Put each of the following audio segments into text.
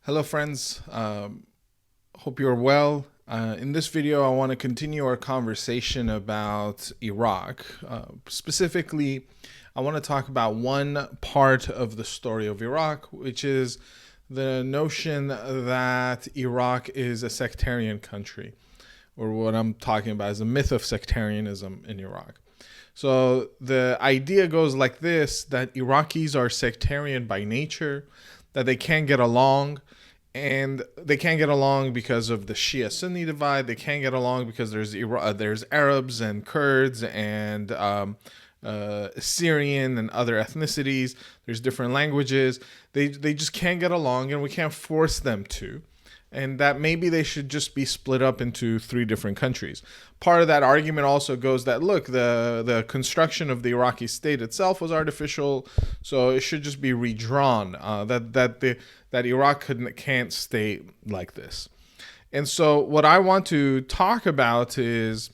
Hello friends, hope you're well. In this video, I want to continue our conversation about Iraq. Specifically, I want to talk about one part of the story of Iraq, which is the notion that Iraq is a sectarian country, or what I'm talking about is a myth of sectarianism in Iraq. So the idea goes like this, that Iraqis are sectarian by nature, that they can't get along, and they can't get along because of the Shia-Sunni divide. They can't get along because there's Arabs and Kurds and Syrian and other ethnicities. There's different languages. They just can't get along, and we can't force them to. And that maybe they should just be split up into three different countries. Part of that argument also goes that, look, the construction of the Iraqi state itself was artificial, so it should just be redrawn. That Iraq can't stay like this. And so what I want to talk about is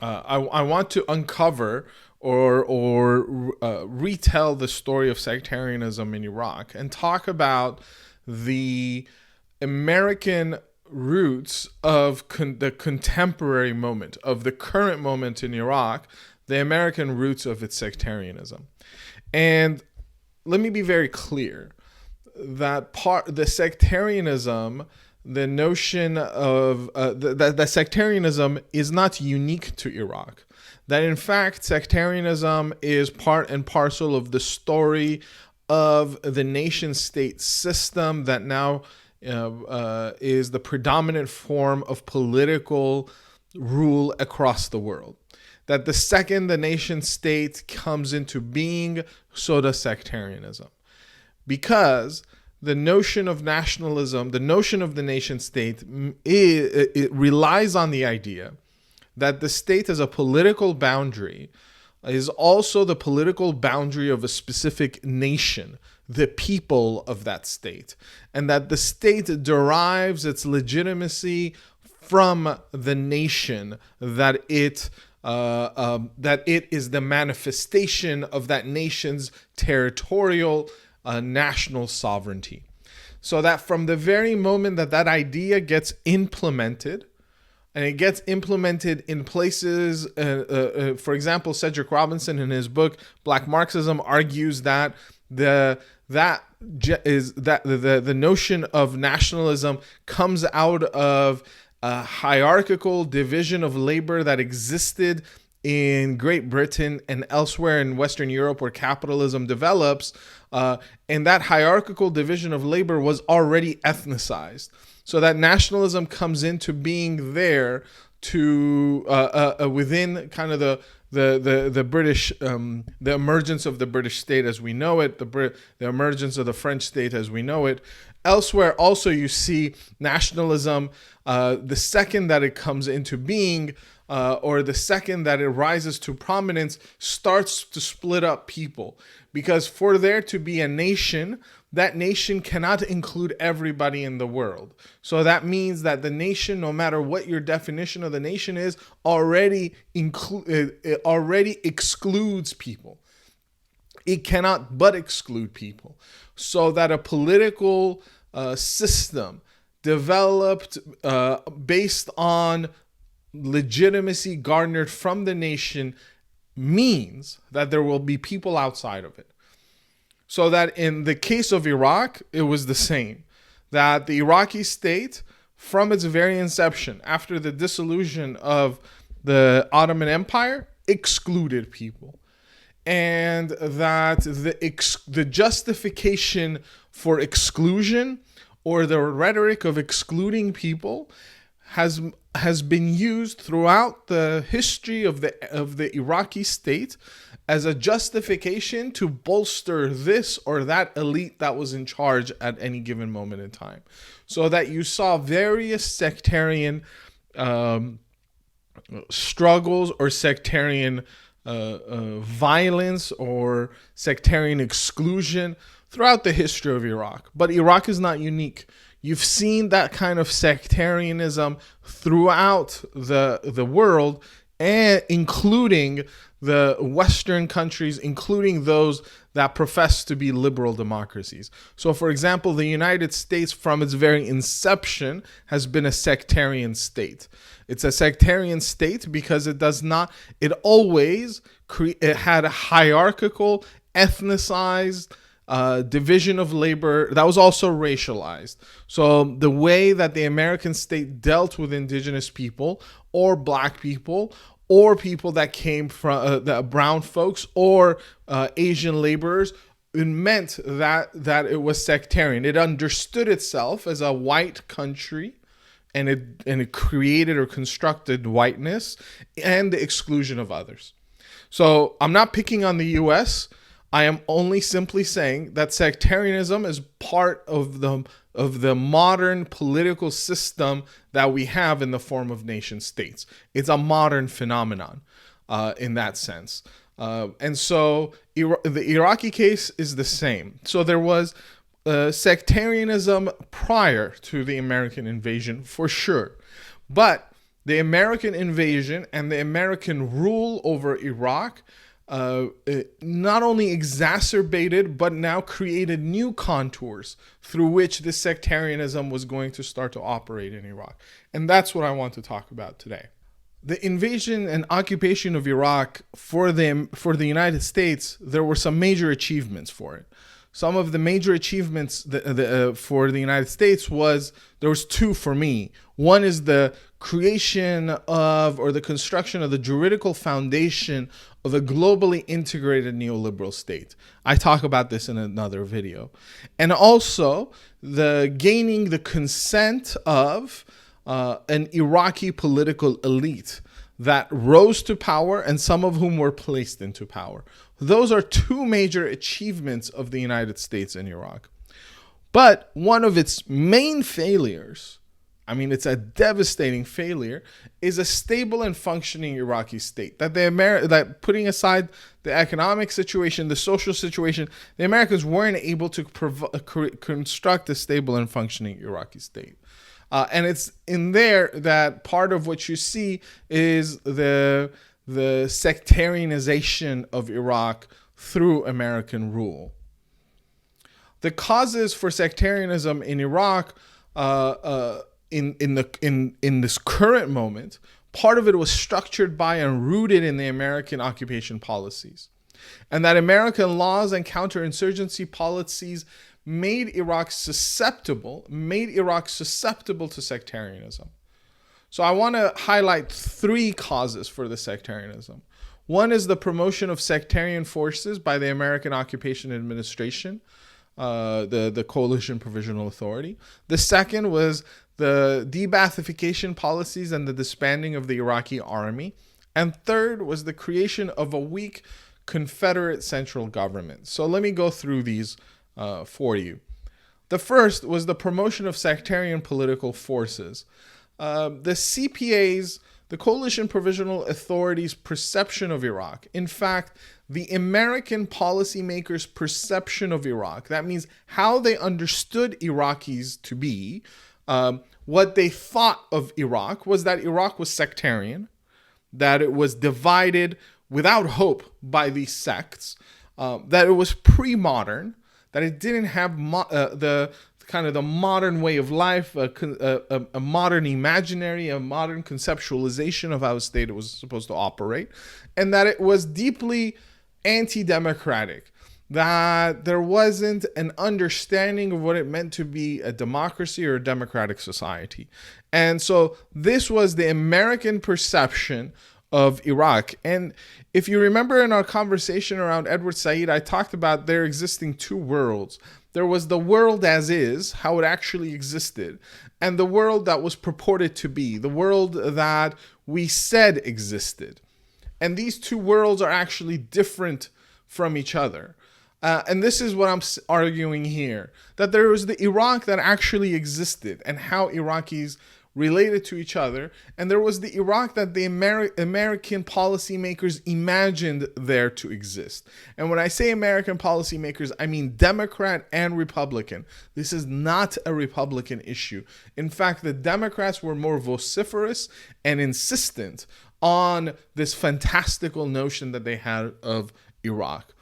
I want to uncover or retell the story of sectarianism in Iraq and talk about the American roots of the contemporary moment, of the current moment in Iraq, the American roots of its sectarianism. And let me be very clear that the sectarianism, the notion of that sectarianism is not unique to Iraq. That in fact, sectarianism is part and parcel of the story of the nation-state system that now is the predominant form of political rule across the world. That the second the nation state comes into being, so does sectarianism. Because the notion of nationalism, the notion of the nation state, it relies on the idea that the state as a political boundary is also the political boundary of a specific nation, the people of that state, and that the state derives its legitimacy from the nation, that it is the manifestation of that nation's territorial national sovereignty. So that from the very moment that that idea gets implemented, and it gets implemented in places, for example, Cedric Robinson in his book Black Marxism argues that the notion of nationalism comes out of a hierarchical division of labor that existed in Great Britain and elsewhere in Western Europe where capitalism develops, and that hierarchical division of labor was already ethnicized. So that nationalism comes into being there to within kind of the British, the emergence of the British state as we know it, the emergence of the French state as we know it. Elsewhere, also you see nationalism, the second that it comes into being, or the second that it rises to prominence, starts to split up people. Because for there to be a nation, that nation cannot include everybody in the world. So that means that the nation, no matter what your definition of the nation is, already excludes people. It cannot but exclude people. So that a political system developed based on legitimacy garnered from the nation means that there will be people outside of it. So that in the case of Iraq, it was the same. That the Iraqi state, from its very inception, after the dissolution of the Ottoman Empire, excluded people. And that the justification for exclusion, or the rhetoric of excluding people, has been used throughout the history of the Iraqi state as a justification to bolster this or that elite that was in charge at any given moment in time. So that you saw various sectarian struggles or sectarian violence or sectarian exclusion throughout the history of Iraq. But Iraq is not unique. You've seen that kind of sectarianism throughout the world and including the Western countries, including those that profess to be liberal democracies. So, for example, the United States, from its very inception, has been a sectarian state. It's a sectarian state because it had a hierarchical, ethnicized, division of labor that was also racialized. So the way that the American state dealt with indigenous people or black people or people that came from the brown folks or Asian laborers, it meant that it was sectarian. It understood itself as a white country, and it created or constructed whiteness and the exclusion of others. So I'm not picking on the U.S. I am only simply saying that sectarianism is part of the modern political system that we have in the form of nation states. It's a modern phenomenon in that sense. And so the Iraqi case is the same. So there was sectarianism prior to the American invasion, for sure. But the American invasion and the American rule over Iraq not only exacerbated, but now created new contours through which this sectarianism was going to start to operate in Iraq. And that's what I want to talk about today. The invasion and occupation of Iraq for the United States, there were some major achievements for it. Some of the major achievements for the United States there was two for me. One is the creation of, or the construction of, the juridical foundation of a globally integrated neoliberal state. I talk about this in another video. And also the gaining the consent of an Iraqi political elite that rose to power and some of whom were placed into power. Those are two major achievements of the United States in Iraq. But one of its main failures, it's a devastating failure, is a stable and functioning Iraqi state. That putting aside the economic situation, the social situation, the Americans weren't able to construct a stable and functioning Iraqi state. And it's in there that part of what you see is the sectarianization of Iraq through American rule. The causes for sectarianism in Iraq, in this current moment, part of it was structured by and rooted in the American occupation policies, and that American laws and counterinsurgency policies made Iraq susceptible to sectarianism. So I want to highlight three causes for the sectarianism. One is the promotion of sectarian forces by the American Occupation Administration, the Coalition Provisional Authority. The second was the de-Baathification policies and the disbanding of the Iraqi army. And third was the creation of a weak Confederate central government. So let me go through these for you. The first was the promotion of sectarian political forces. The CPA's, the Coalition Provisional Authority's perception of Iraq, in fact, the American policymakers' perception of Iraq, that means how they understood Iraqis to be, what they thought of Iraq was that Iraq was sectarian, that it was divided without hope by these sects, that it was pre-modern, that it didn't have the modern way of life, a modern imaginary, a modern conceptualization of how a state was supposed to operate, and that it was deeply anti-democratic, that there wasn't an understanding of what it meant to be a democracy or a democratic society. And so this was the American perception of Iraq. And if you remember in our conversation around Edward Said, I talked about there existing two worlds. There was the world as is, how it actually existed, and the world that was purported to be, the world that we said existed. And these two worlds are actually different from each other. And this is what I'm arguing here, that there was the Iraq that actually existed and how Iraqis related to each other, and there was the Iraq that the American policymakers imagined there to exist. And when I say American policymakers, I mean Democrat and Republican. This is not a Republican issue. In fact, the Democrats were more vociferous and insistent on this fantastical notion that they had of Iraq,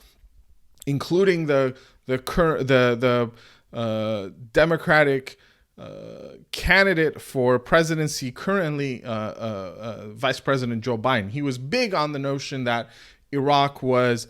including the Democratic candidate for presidency currently, Vice President Joe Biden. He was big on the notion that Iraq was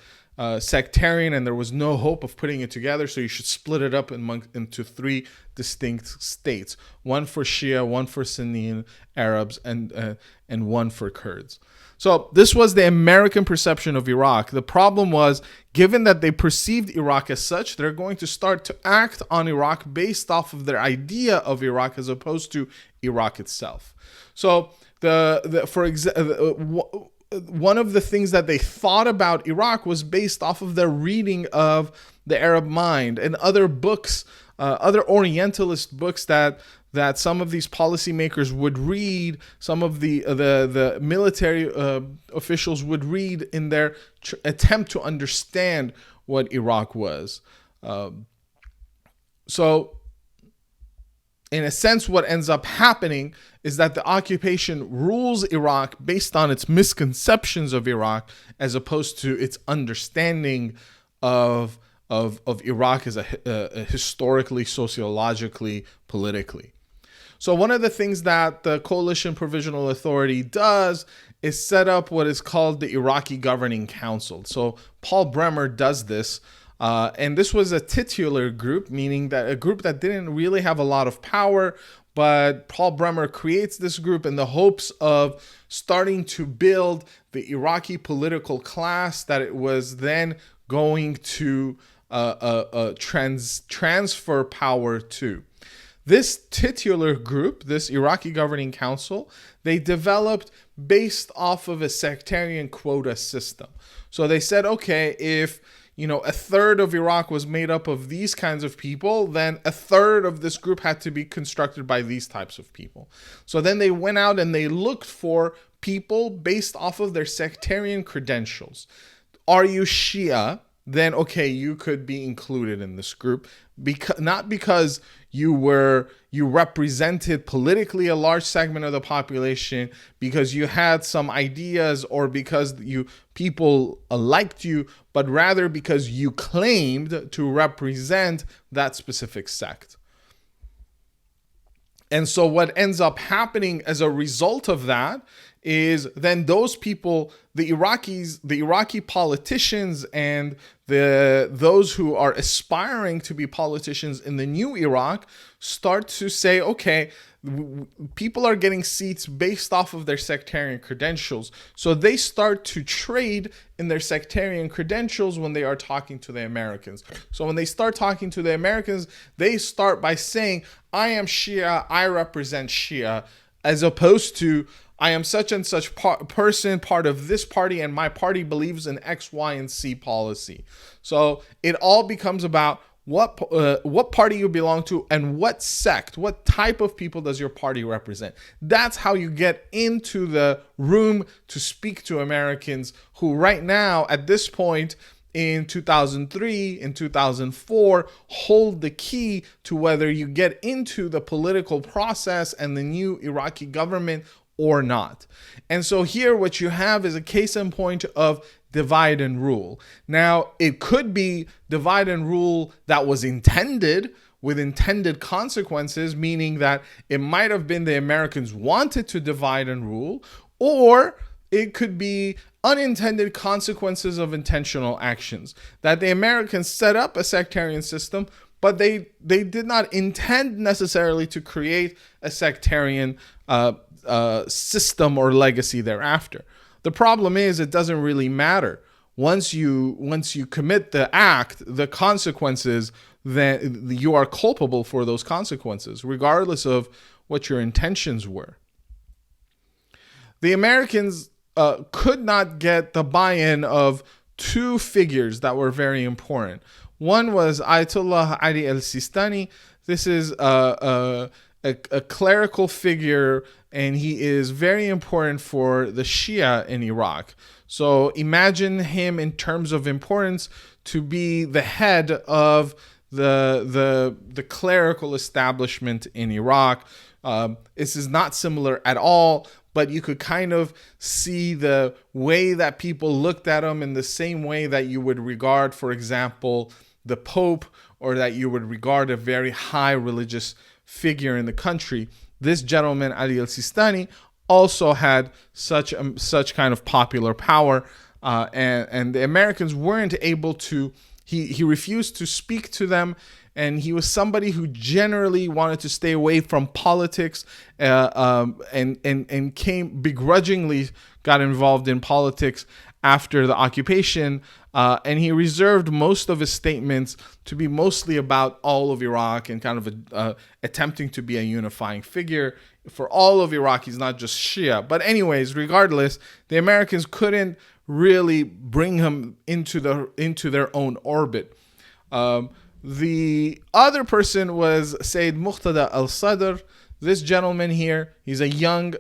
sectarian and there was no hope of putting it together, so you should split it up into three distinct states: one for Shia, one for Sunni Arabs, and one for Kurds. So this was the American perception of Iraq. The problem was, given that they perceived Iraq as such, they're going to start to act on Iraq based off of their idea of Iraq as opposed to Iraq itself. So one of the things that they thought about Iraq was based off of their reading of the Arab Mind and other books, other Orientalist books that some of these policymakers would read, some of the military officials would read in their attempt to understand what Iraq was. So, in a sense, what ends up happening is that the occupation rules Iraq based on its misconceptions of Iraq, as opposed to its understanding of Iraq as a historically, sociologically, politically. So one of the things that the Coalition Provisional Authority does is set up what is called the Iraqi Governing Council. So Paul Bremer does this, and this was a titular group, meaning that a group that didn't really have a lot of power, but Paul Bremer creates this group in the hopes of starting to build the Iraqi political class that it was then going to transfer power to. This titular group, this Iraqi Governing Council, they developed based off of a sectarian quota system. So they said, okay, if a third of Iraq was made up of these kinds of people, then a third of this group had to be constructed by these types of people. So then they went out and they looked for people based off of their sectarian credentials. Are you Shia? Then okay, you could be included in this group, not because you represented politically a large segment of the population, because you had some ideas, or because people liked you, but rather because you claimed to represent that specific sect. And so what ends up happening as a result of that is then those people, the Iraqi politicians and those who are aspiring to be politicians in the new Iraq start to say, okay, people are getting seats based off of their sectarian credentials. So they start to trade in their sectarian credentials when they are talking to the Americans. So when they start talking to the Americans, they start by saying, I am Shia, I represent Shia, as opposed to, I am such and such person, part of this party, and my party believes in X, Y, and Z policy. So it all becomes about what party you belong to and what sect, what type of people does your party represent. That's how you get into the room to speak to Americans who right now, at this point, in 2003, in 2004, hold the key to whether you get into the political process and the new Iraqi government or not. And so here what you have is a case in point of divide and rule. Now, it could be divide and rule that was intended, with intended consequences, meaning that it might have been the Americans wanted to divide and rule, or it could be unintended consequences of intentional actions, that the Americans set up a sectarian system, but they did not intend necessarily to create a sectarian system or legacy thereafter. The problem is, it doesn't really matter. Once you commit the act, the consequences, then you are culpable for those consequences, regardless of what your intentions were. The Americans could not get the buy-in of two figures that were very important. One was Ayatollah Ali al-Sistani. This is a clerical figure, and he is very important for the Shia in Iraq. So imagine him in terms of importance to be the head of the clerical establishment in Iraq. This is not similar at all, but you could kind of see the way that people looked at him in the same way that you would regard, for example, the Pope, or that you would regard a very high religious figure in the country. This gentleman, Ali al-Sistani, also had such kind of popular power, and the Americans weren't able to. He refused to speak to them, and he was somebody who generally wanted to stay away from politics, and came begrudgingly got involved in politics after the occupation, and he reserved most of his statements to be mostly about all of Iraq and kind of attempting to be a unifying figure for all of Iraqis, not just Shia. But anyways, regardless, the Americans couldn't really bring him into their own orbit. The other person was Sayyid Muqtada al-Sadr. This gentleman here, he's a young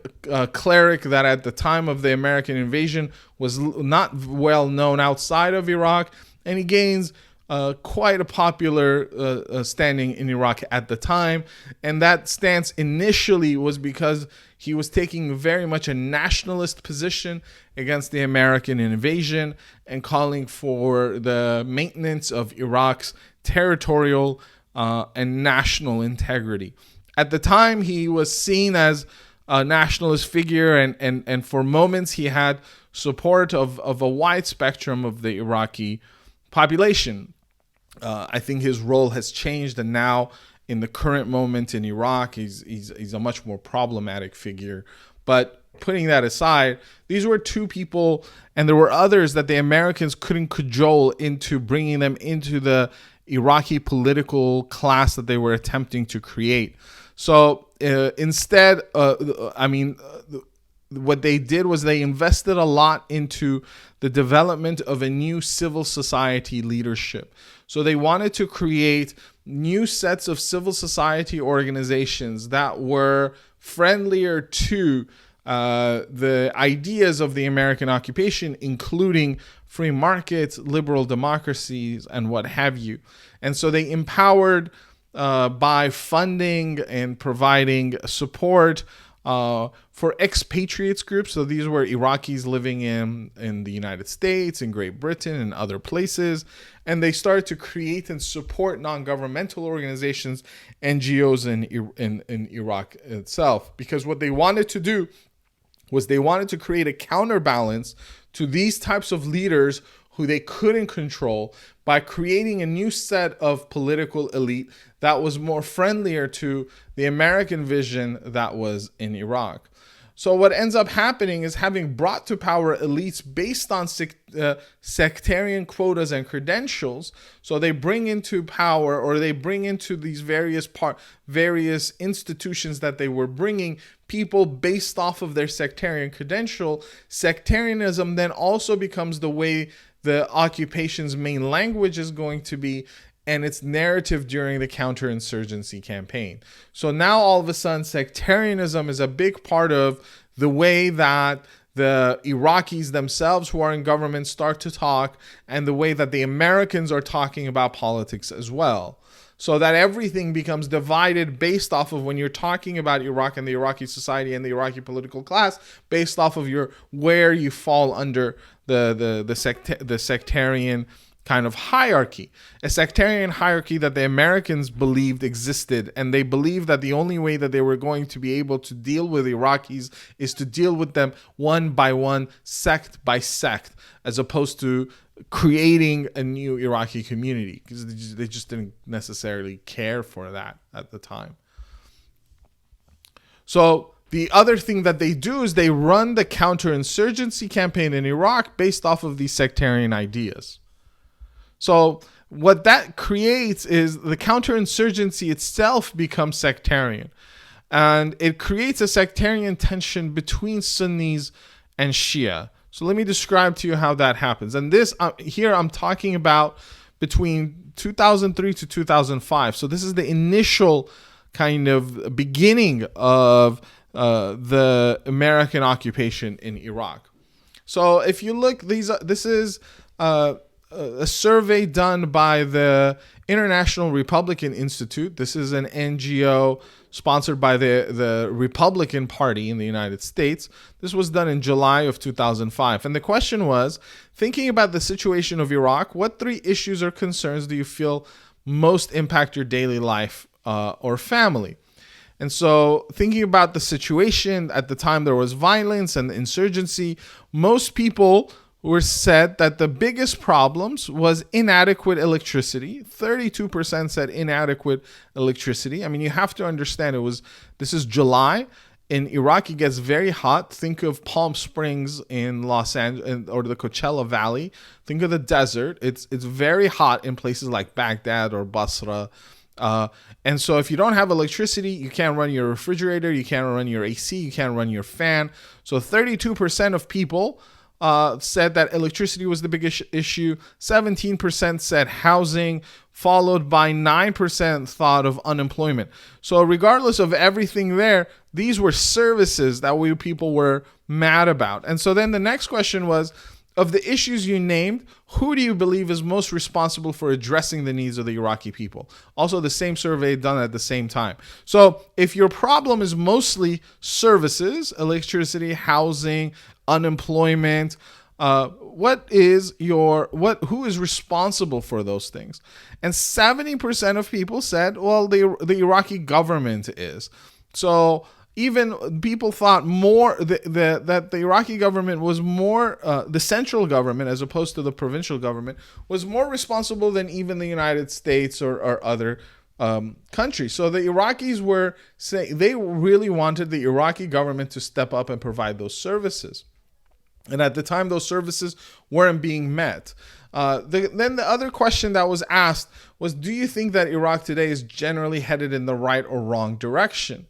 cleric that at the time of the American invasion was not well known outside of Iraq, and he gains quite a popular standing in Iraq at the time. And that stance initially was because he was taking very much a nationalist position against the American invasion and calling for the maintenance of Iraq's territorial and national integrity. At the time, he was seen as a nationalist figure, and for moments he had support of a wide spectrum of the Iraqi population. I think his role has changed, and now in the current moment in Iraq, he's a much more problematic figure. But putting that aside, these were two people, and there were others that the Americans couldn't cajole into bringing them into the Iraqi political class that they were attempting to create. So instead, what they did was they invested a lot into the development of a new civil society leadership. So they wanted to create new sets of civil society organizations that were friendlier to the ideas of the American occupation, including free markets, liberal democracies, and what have you. And so they empowered by funding and providing support for expatriates groups. So these were Iraqis living in the United States, in Great Britain, and other places. And they started to create and support non-governmental organizations, NGOs in Iraq itself. Because what they wanted to do was they wanted to create a counterbalance to these types of leaders who they couldn't control by creating a new set of political elite that was more friendlier to the American vision that was in Iraq. So what ends up happening is having brought to power elites based on sectarian quotas and credentials. So they bring into power, or they bring into these various institutions that they were bringing people based off of their sectarian credential. Sectarianism then also becomes the way the occupation's main language is going to be, and its narrative during the counterinsurgency campaign. So now all of a sudden, sectarianism is a big part of the way that the Iraqis themselves who are in government start to talk, and the way that the Americans are talking about politics as well. So that everything becomes divided based off of, when you're talking about Iraq and the Iraqi society and the Iraqi political class, based off of where you fall under the sectarian kind of hierarchy, a sectarian hierarchy that the Americans believed existed. And they believed that the only way that they were going to be able to deal with Iraqis is to deal with them one by one, sect by sect, as opposed to creating a new Iraqi community, because they just didn't necessarily care for that at the time. So the other thing that they do is they run the counterinsurgency campaign in Iraq based off of these sectarian ideas. So what that creates is the counterinsurgency itself becomes sectarian. And it creates a sectarian tension between Sunnis and Shia. So let me describe to you how that happens. And this here I'm talking about between 2003 to 2005. So this is the initial kind of beginning of the American occupation in Iraq. So if you look, this is a survey done by the International Republican Institute. This is an NGO sponsored by the Republican Party in the United States. This was done in July of 2005. And the question was, thinking about the situation of Iraq, what 3 issues or concerns do you feel most impact your daily life or family? And so thinking about the situation at the time, there was violence and insurgency. Most people were said that the biggest problems was inadequate electricity. 32% said inadequate electricity. I mean, you have to understand this is July. In Iraq, it gets very hot. Think of Palm Springs in Los Angeles or the Coachella Valley. Think of the desert. It's very hot in places like Baghdad or Basra. And so if you don't have electricity, you can't run your refrigerator, you can't run your AC, you can't run your fan. So 32% of people said that electricity was the biggest issue. 17% said housing, followed by 9% thought of unemployment. So regardless of everything there, these were services that people were mad about. And so then the next question was, of the issues you named, who do you believe is most responsible for addressing the needs of the Iraqi people? Also, the same survey done at the same time. So if your problem is mostly services, electricity, housing, unemployment, who is responsible for those things? And 70% of people said, well, the Iraqi government is. So even people thought more that the Iraqi government was more, the central government as opposed to the provincial government, was more responsible than even the United States or other countries. So the Iraqis were saying they really wanted the Iraqi government to step up and provide those services. And at the time, those services weren't being met. Then the other question that was asked was, do you think that Iraq today is generally headed in the right or wrong direction?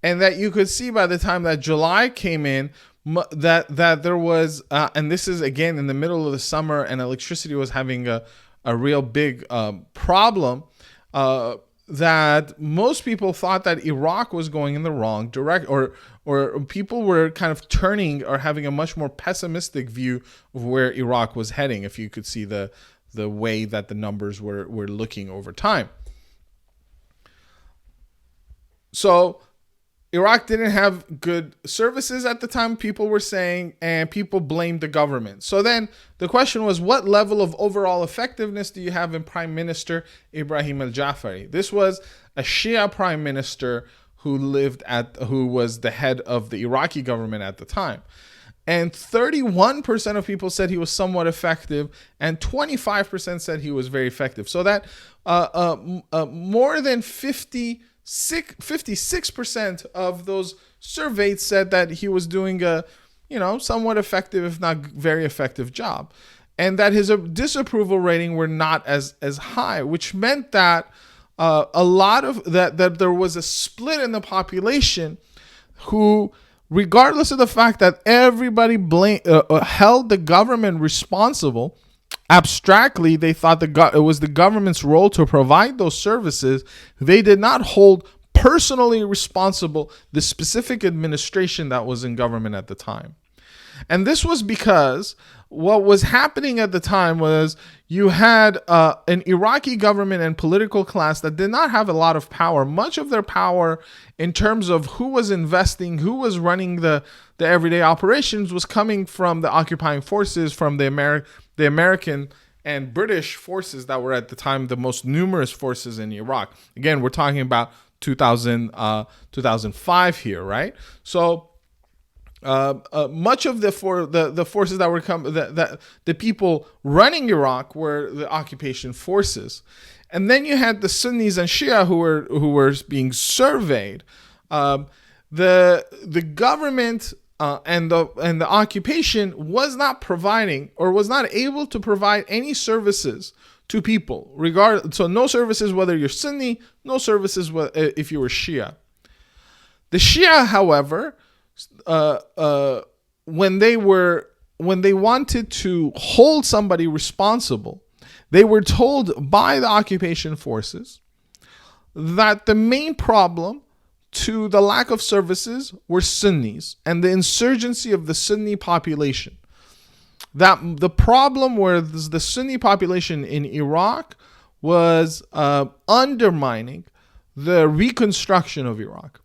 And that you could see by the time that July came in, that there was, and this is again in the middle of the summer, and electricity was having a real big problem, that most people thought that Iraq was going in the wrong direction, or people were kind of turning or having a much more pessimistic view of where Iraq was heading, if you could see the way that the numbers were looking over time. So Iraq didn't have good services at the time, people were saying, and people blamed the government. So then the question was, what level of overall effectiveness do you have in Prime Minister Ibrahim al-Jafari? This was a Shia prime minister who was the head of the Iraqi government at the time. And 31% of people said he was somewhat effective, and 25% said he was very effective. So that more than 56% of those surveyed said that he was doing a, somewhat effective, if not very effective job, and that his disapproval rating were not as high, which meant that a lot of that there was a split in the population who, regardless of the fact that everybody held the government responsible, abstractly, they thought it was the government's role to provide those services. They did not hold personally responsible the specific administration that was in government at the time. And this was because what was happening at the time was you had an Iraqi government and political class that did not have a lot of power. Much of their power in terms of who was investing, who was running the everyday operations, was coming from the occupying forces, from the American and British forces that were at the time the most numerous forces in Iraq. Again, we're talking about 2005 here, right? So much of the forces that were the people running Iraq were the occupation forces, and then you had the Sunnis and Shia who were being surveyed. The government and the occupation was not providing, or was not able to provide, any services to people. So no services whether you're Sunni, no services if you were Shia. The Shia, however, when they wanted to hold somebody responsible, they were told by the occupation forces that the main problem to the lack of services were Sunnis and the insurgency of the Sunni population. That the problem was the Sunni population in Iraq was undermining the reconstruction of Iraq.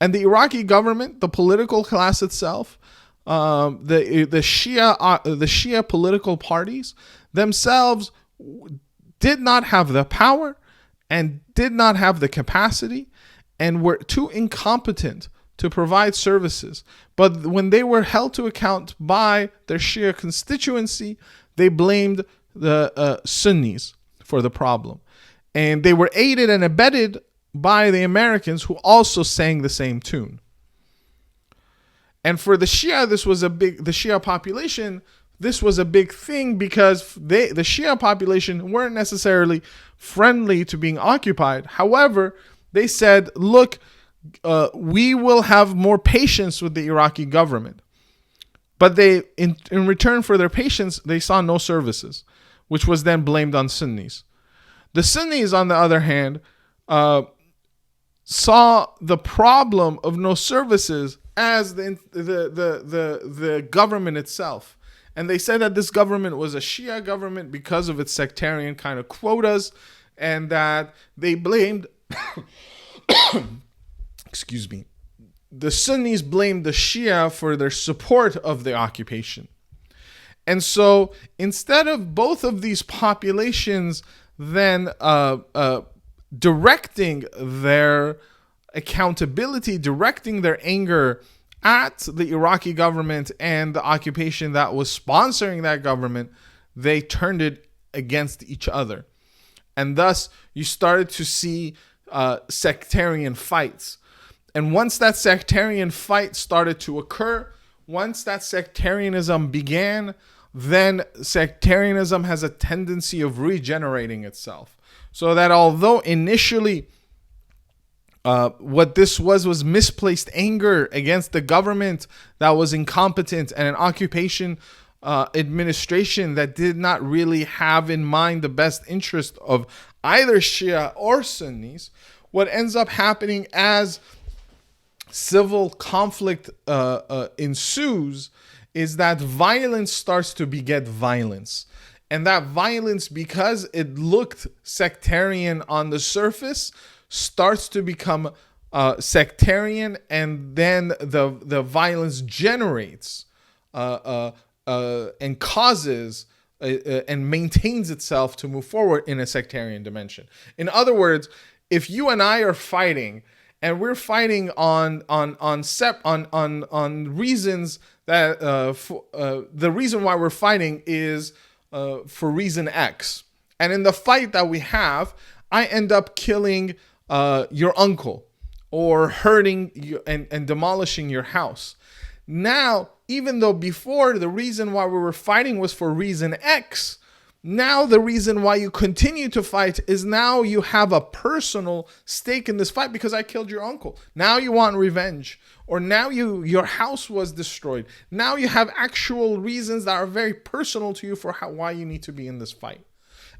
And the Iraqi government, the political class itself, the Shia political parties themselves did not have the power and did not have the capacity and were too incompetent to provide services. But when they were held to account by their Shia constituency, they blamed the Sunnis for the problem. And they were aided and abetted by the Americans, who also sang the same tune. And for the Shia, the Shia population, this was a big thing, because the Shia population weren't necessarily friendly to being occupied. However, they said, look, we will have more patience with the Iraqi government. But they, in return for their patience, they saw no services, which was then blamed on Sunnis. The Sunnis, on the other hand, saw the problem of no services as the government itself. And they said that this government was a Shia government because of its sectarian kind of quotas, and that they blamed excuse me, the Sunnis blamed the Shia for their support of the occupation. And so instead of both of these populations then directing their accountability, directing their anger at the Iraqi government and the occupation that was sponsoring that government, they turned it against each other. And thus you started to see sectarian fights. And once that sectarian fight started to occur, once that sectarianism began, then sectarianism has a tendency of regenerating itself. So that although initially what this was misplaced anger against the government that was incompetent and an occupation administration that did not really have in mind the best interest of either Shia or Sunnis, what ends up happening as civil conflict ensues is that violence starts to beget violence. And that violence, because it looked sectarian on the surface, starts to become sectarian, and then the violence generates and causes and maintains itself to move forward in a sectarian dimension. In other words, if you and I are fighting, and we're fighting on reasons that the reason why we're fighting is for reason X, and in the fight that we have, I end up killing your uncle, or hurting you and demolishing your house. Now, even though before the reason why we were fighting was for reason X, now the reason why you continue to fight is now you have a personal stake in this fight because I killed your uncle. Now you want revenge, or now your house was destroyed. Now you have actual reasons that are very personal to you for why you need to be in this fight.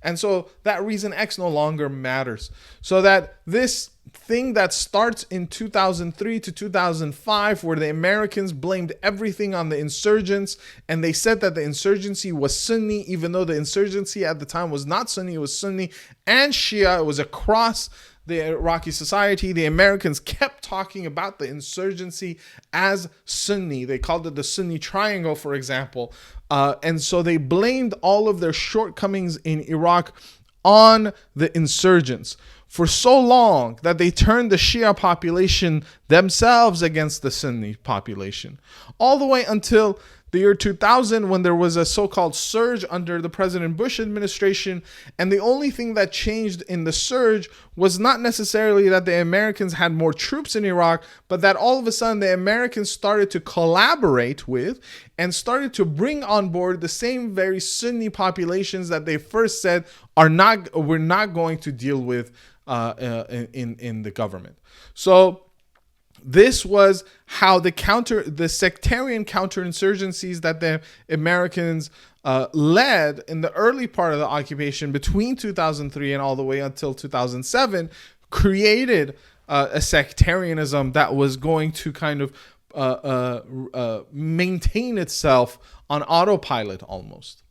And so that reason X no longer matters. So that this thing that starts in 2003 to 2005, where the Americans blamed everything on the insurgents, and they said that the insurgency was Sunni, even though the insurgency at the time was not Sunni, it was Sunni and Shia. It was across the Iraqi society. The Americans kept talking about the insurgency as Sunni. They called it the Sunni Triangle, for example. And so they blamed all of their shortcomings in Iraq on the insurgents for so long that they turned the Shia population themselves against the Sunni population, all the way until the year 2000, when there was a so-called surge under the President Bush administration. And the only thing that changed in the surge was not necessarily that the Americans had more troops in Iraq, but that all of a sudden the Americans started to collaborate with and started to bring on board the same very Sunni populations that they first said we're not going to deal with in the government. So this was how the sectarian counterinsurgencies that the Americans led in the early part of the occupation between 2003 and all the way until 2007 created a sectarianism that was going to kind of maintain itself on autopilot almost.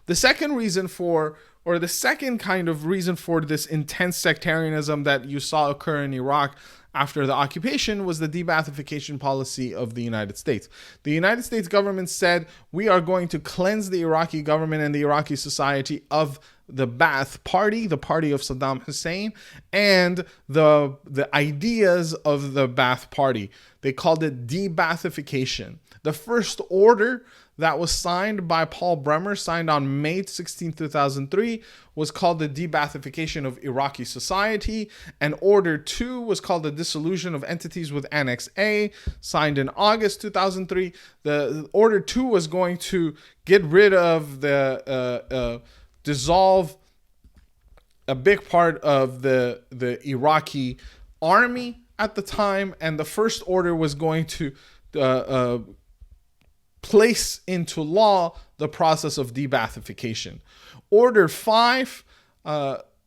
The second reason for or the second kind of reason for this intense sectarianism that you saw occur in Iraq after the occupation was the de-Baathification policy of the United States. The United States government said, we are going to cleanse the Iraqi government and the Iraqi society of the Ba'ath Party, the party of Saddam Hussein, and the ideas of the Ba'ath Party. They called it de-Baathification. The first order that was signed by Paul Bremer, signed on May 16, 2003, was called the de-Baathification of Iraqi society. And Order 2 was called the Dissolution of Entities with Annex A, signed in August 2003. The Order 2 was going to get rid of dissolve a big part of the Iraqi army at the time. And the first order was going to place into law the process of de-Baathification. Order 5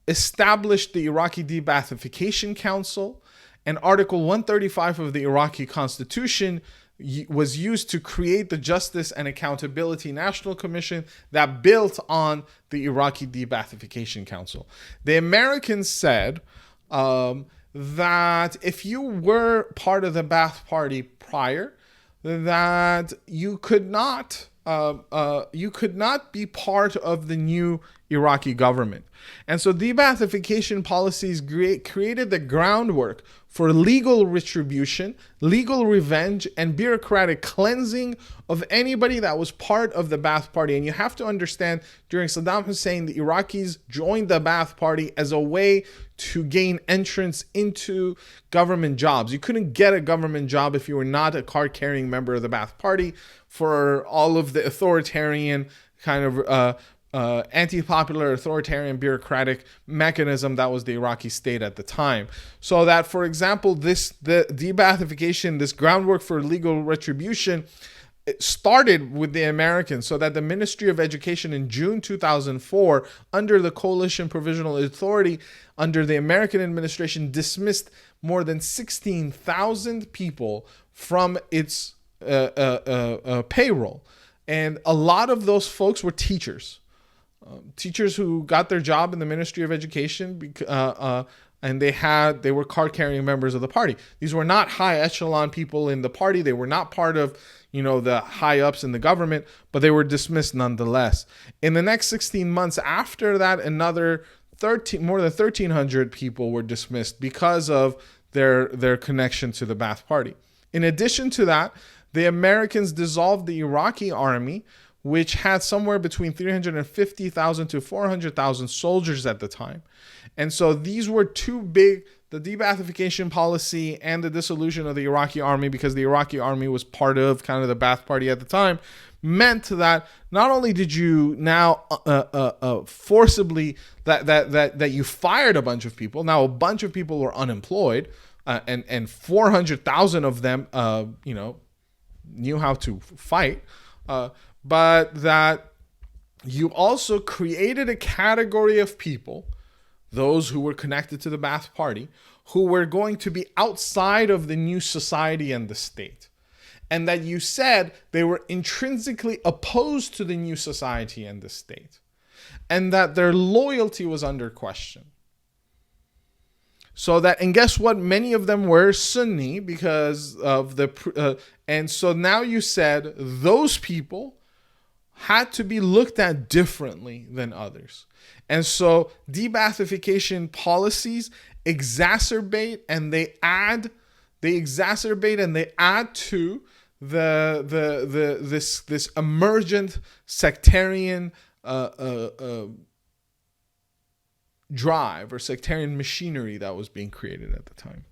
established the Iraqi De-Baathification Council, and Article 135 of the Iraqi Constitution was used to create the Justice and Accountability National Commission that built on the Iraqi De-Baathification Council. The Americans said that if you were part of the Ba'ath Party prior, that you could not be part of the new Iraqi government. And so de-Baathification policies created the groundwork for legal retribution, legal revenge, and bureaucratic cleansing of anybody that was part of the Ba'ath Party. And you have to understand, during Saddam Hussein, the Iraqis joined the Ba'ath Party as a way to gain entrance into government jobs. You couldn't get a government job if you were not a card-carrying member of the Ba'ath Party, for all of the authoritarian kind of anti-popular, authoritarian, bureaucratic mechanism that was the Iraqi state at the time. So that, for example, the de-Baathification, this groundwork for legal retribution, it started with the Americans, so that the Ministry of Education in June 2004, under the Coalition Provisional Authority, under the American administration, dismissed more than 16,000 people from its payroll. And a lot of those folks were teachers. Teachers who got their job in the Ministry of Education, and they were card-carrying members of the party. These were not high echelon people in the party. They were not part of, the high ups in the government, but they were dismissed nonetheless. In the next 16 months after that, another more than 1,300 people were dismissed because of their connection to the Ba'ath Party. In addition to that, the Americans dissolved the Iraqi army, which had somewhere between 350,000 to 400,000 soldiers at the time. And so these were too big, the de-Baathification policy and the dissolution of the Iraqi army, because the Iraqi army was part of kind of the Ba'ath Party at the time, meant that not only did you now forcibly, that you fired a bunch of people, now a bunch of people were unemployed, and 400,000 of them, knew how to fight, but that you also created a category of people, those who were connected to the Ba'ath Party, who were going to be outside of the new society and the state. And that you said they were intrinsically opposed to the new society and the state. And that their loyalty was under question. So that, and guess what? Many of them were Sunni because of and so now you said those people had to be looked at differently than others. And so de-Baathification policies exacerbate and they add to this emergent sectarian drive or sectarian machinery that was being created at the time.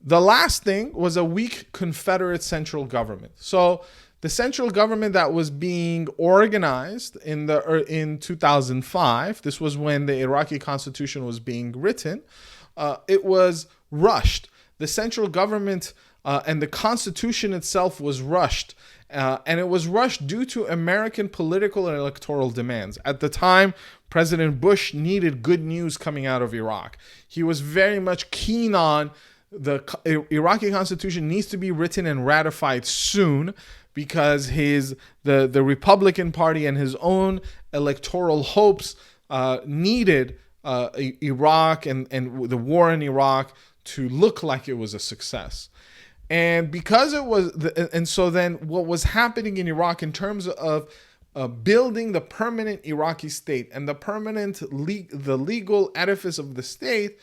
The last thing was a weak Confederate central government. So the central government that was being organized in 2005, this was when the Iraqi constitution was being written, it was rushed. The central government and the constitution itself was rushed. And it was rushed due to American political and electoral demands. At the time, President Bush needed good news coming out of Iraq. He was very much keen on the Iraqi constitution needs to be written and ratified soon, because the Republican Party and his own electoral hopes needed Iraq and the war in Iraq to look like it was a success. And because it was, and so then what was happening in Iraq in terms of building the permanent Iraqi state and the legal edifice of the state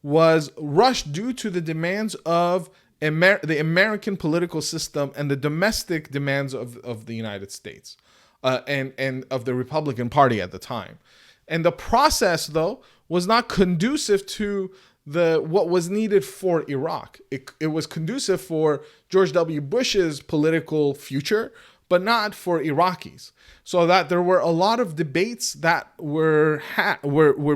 was rushed due to the demands of the American political system and the domestic demands of the United States and of the Republican Party at the time. And the process, though, was not conducive to what was needed for Iraq. It was conducive for George W. Bush's political future, but not for Iraqis. So that there were a lot of debates that were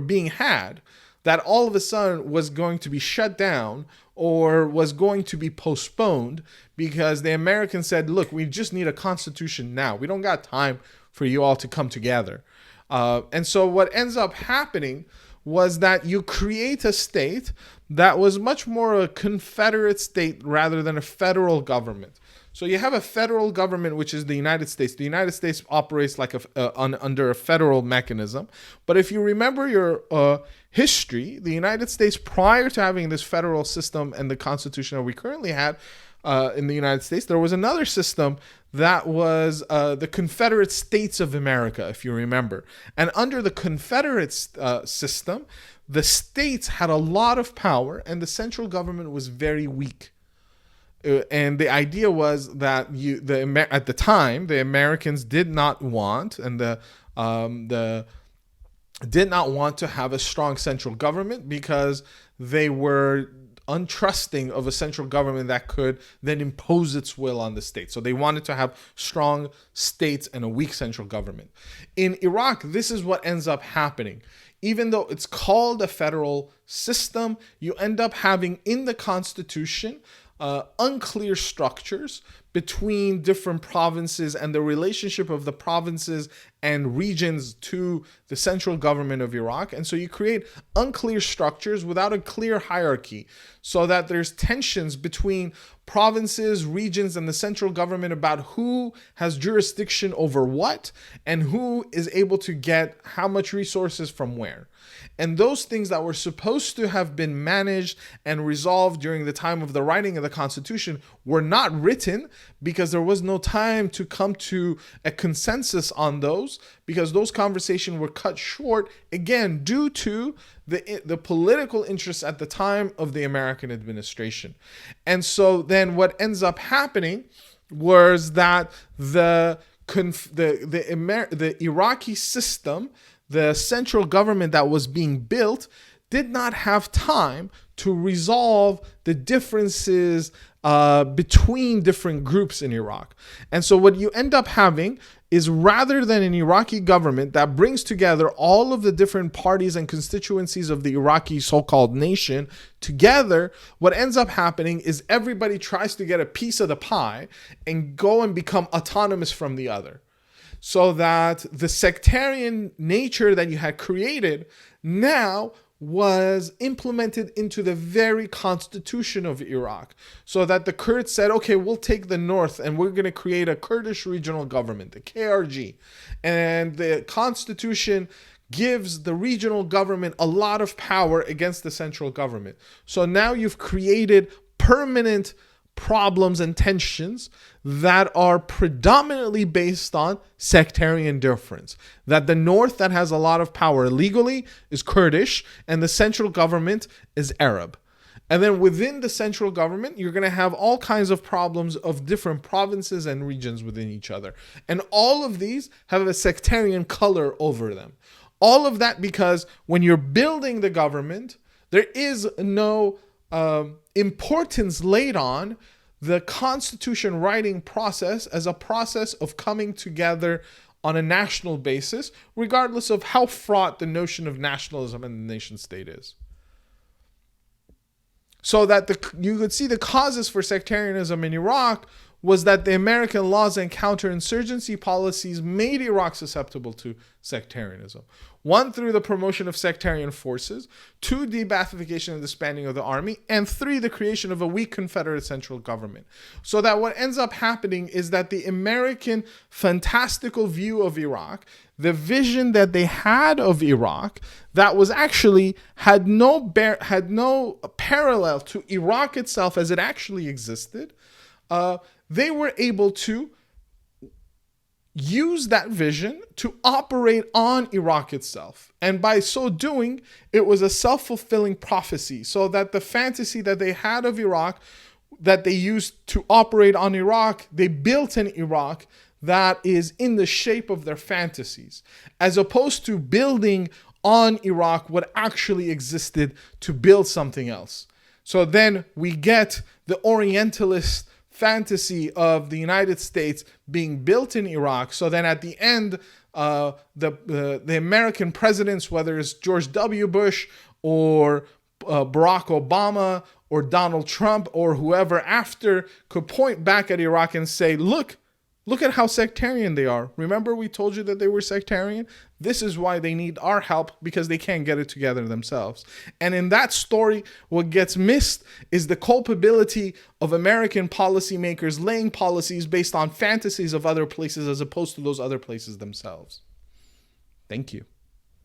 being had that all of a sudden was going to be shut down or was going to be postponed, because the Americans said, look, we just need a constitution now. We don't got time for you all to come together. And so what ends up happening was that you create a state that was much more a confederate state rather than a federal government. So you have a federal government, which is the United States. The United States operates like under a federal mechanism. But if you remember your history, the United States, prior to having this federal system and the Constitution that we currently had in the United States, there was another system that was the Confederate States of America, if you remember. And under the Confederate system, the states had a lot of power and the central government was very weak. And the idea was that at the time, the Americans did not want, and did not want to have a strong central government, because they were untrusting of a central government that could then impose its will on the state. So they wanted to have strong states and a weak central government. In Iraq, this is what ends up happening. Even though it's called a federal system, you end up having in the constitution unclear structures between different provinces and the relationship of the provinces and regions to the central government of Iraq. And so you create unclear structures without a clear hierarchy, so that there's tensions between provinces, regions, and the central government about who has jurisdiction over what and who is able to get how much resources from where. And those things that were supposed to have been managed and resolved during the time of the writing of the Constitution were not written, because there was no time to come to a consensus on those, because those conversations were cut short, again, due to the political interests at the time of the American administration. And so then what ends up happening was that the Iraqi system, the central government that was being built, did not have time to resolve the differences between different groups in Iraq. And so what you end up having is, rather than an Iraqi government that brings together all of the different parties and constituencies of the Iraqi so-called nation together, what ends up happening is everybody tries to get a piece of the pie and go and become autonomous from the other. So that the sectarian nature that you had created now was implemented into the very constitution of Iraq. So that the Kurds said, okay, we'll take the north and we're going to create a Kurdish regional government, the KRG. And the constitution gives the regional government a lot of power against the central government. So now you've created permanent problems and tensions that are predominantly based on sectarian difference. That the north, that has a lot of power legally, is Kurdish, and the central government is Arab. And then within the central government, you're going to have all kinds of problems of different provinces and regions within each other. And all of these have a sectarian color over them. All of that because when you're building the government, there is no importance laid on the constitution writing process as a process of coming together on a national basis, regardless of how fraught the notion of nationalism and the nation state is. So that you could see the causes for sectarianism in Iraq was that the American laws and counterinsurgency policies made Iraq susceptible to sectarianism. 1, through the promotion of sectarian forces. 2, de-Baathification and disbanding of the army. And 3, the creation of a weak Confederate central government. So that what ends up happening is that the American fantastical view of Iraq, the vision that they had of Iraq, that was actually had no parallel to Iraq itself as it actually existed, they were able to use that vision to operate on Iraq itself. And by so doing, it was a self-fulfilling prophecy, so that the fantasy that they had of Iraq, that they used to operate on Iraq, they built an Iraq that is in the shape of their fantasies, as opposed to building on Iraq what actually existed to build something else. So then we get the Orientalist fantasy of the United States being built in Iraq. So then at the end, the American presidents, whether it's George W. Bush or Barack Obama or Donald Trump or whoever after, could point back at Iraq and say, look at how sectarian they are. Remember we told you that they were sectarian? This is why they need our help, because they can't get it together themselves. And in that story, what gets missed is the culpability of American policymakers laying policies based on fantasies of other places as opposed to those other places themselves. Thank you.